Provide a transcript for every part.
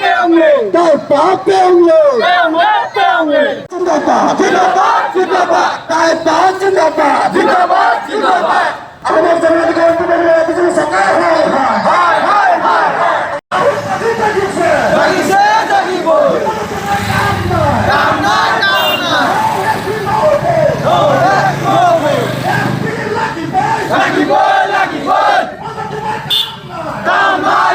पेंगे तो पाप पेंगे जिंदाबाद जिंदाबाद जिंदाबाद काय पास जिंदाबाद जिंदाबाद जिंदाबाद আমাদের জন্য গণতন্ত্রের বিজয় সরকার হায় হায় হায় হায় লাগিছে জাগিব কাম না লাগিব লাগিব কাম নাই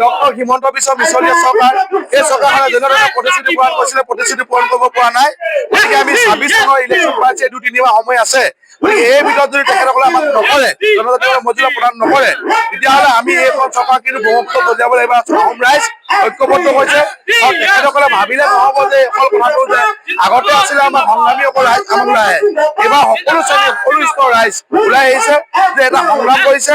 ডক্টৰ হিমন্ত বিশ্ব মিছলীয়া চৰকাৰ এই চৰকাৰখনে যেনেদৰে প্ৰতিশ্ৰুতি পূৰণ কৰিছিলে প্ৰতিশ্ৰুতি পূৰণ কৰিব পৰা নাই। গতিকে আমি ২৬ চনৰ ইলেকশ্যন পাইছে ২-৩ মাহ সময় আছে। গতিকে এই ভিতৰত যদি তেখেতসকলে আমাক নকৰে জনজাতিসকলক মৰ্যাদা প্ৰদান নকৰে তেতিয়াহ'লে আমি এইখন চৰকাৰ কিন্তু ব্ৰহ্মপুত্ৰ বজাব লাগিব। অসম ৰাইজ ঐক্যবদ্ধ হৈছে আৰু তেখেতসকলে ভাবিলে নহ'ব যে অকল কথাটো যে আগতে আছিলে আমাৰ সংগ্ৰামী অকল ৰাইজ কামক নাহে। এইবাৰ সকলো শ্ৰেণী সকলো স্তৰৰ ৰাইজ ওলাই আহিছে যে এটা সংগ্ৰাম কৰিছে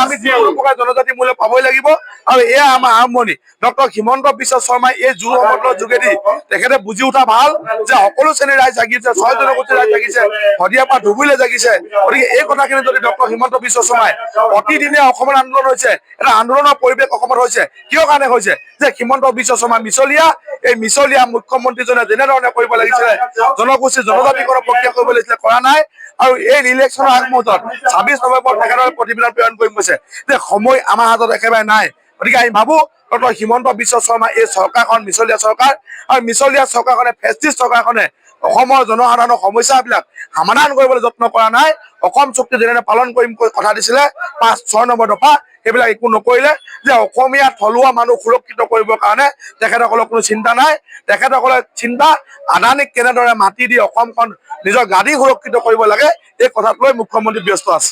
আমি যিকোনো প্ৰকাৰ জনজাতি মূল্য পাবই লাগিব আৰু এয়া আমাৰ আৰম্ভণি। ডক্টৰ হিমন্ত বিশ্ব শৰ্মাই এই যুৱ সমাজৰ যোগেদি তেখেতে বুজি উঠা ভাল যে সকলো শ্ৰেণীৰ ৰাইজ জাগিছে ৬ জনগোষ্ঠীৰ ৰাইজ জাগিছে শদিয়াৰ পৰা ধুবুৰীলৈ জাগিছে। গতিকে এই কথাখিনি যদি ডক্টৰ হিমন্ত বিশ্ব শৰ্মাই প্ৰতিদিনে অসমৰ আন্দোলন হৈছে এটা আন্দোলনৰ পৰিৱেশ অসমত হৈছে কিয় কাৰণে হৈছে যে হিমন্ত বিশ্ব শৰ্মা মিছলীয়া এই মিছলীয়া মুখ্যমন্ত্ৰীজনে যেনেধৰণে কৰিব লাগিছিলে জনগোষ্ঠী জনজাতিকৰণৰ প্ৰক্ৰিয়া কৰিব লাগিছিলে কৰা নাই। আৰু এই ইলেকশ্যনৰ আগমুহূৰ্তত ২৬ নৱেম্বৰত তেখেতৰ প্ৰতিবেদন প্ৰেৰণ কৰিম কৈছে যে সময় আমাৰ হাতত একেবাৰে নাই। গতিকে আমি ভাবো ডক্টৰ হিমন্ত বিশ্ব শৰ্মা এই চৰকাৰখন মিছলীয়া চৰকাৰ আৰু মিছলীয়া চৰকাৰখনে ফেচিষ্ট চৰকাৰখনে অসমৰ জনসাধাৰণৰ সমস্যাবিলাক সমাধান কৰিবলৈ যত্ন কৰা নাই। অসম চুক্তি যেনে পালন কৰিম কথা দিছিলে ৫-৬ নম্বৰ দফা সেইবিলাক একো নকৰিলে যে অসমীয়া থলুৱা মানুহ সুৰক্ষিত কৰিবৰ কাৰণে তেখেতসকলৰ কোনো চিন্তা নাই। তেখেতসকলে চিন্তা আদানীক কেনেদৰে মাটি দি অসমখন নিজৰ গাদী সুৰক্ষিত কৰিব লাগে এই কথাক লৈ মুখ্যমন্ত্ৰী ব্যস্ত আছে।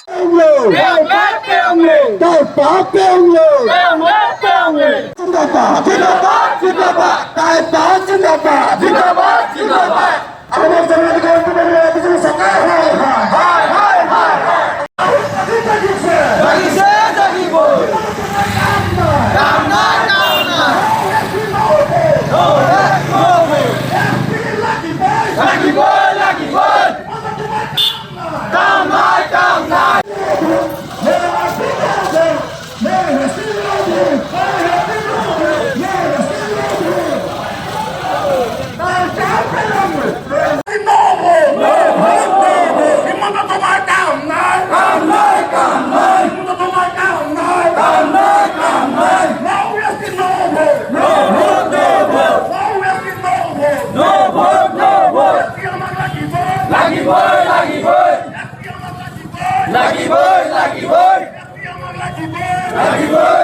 আমাদের জন্য গণতন্ত্রের বিজয় সরকার হায় হায় হায় হায় লাগিছে জাগিব কাম নাই লাগিব লাগিব কাম নাই লাগিবই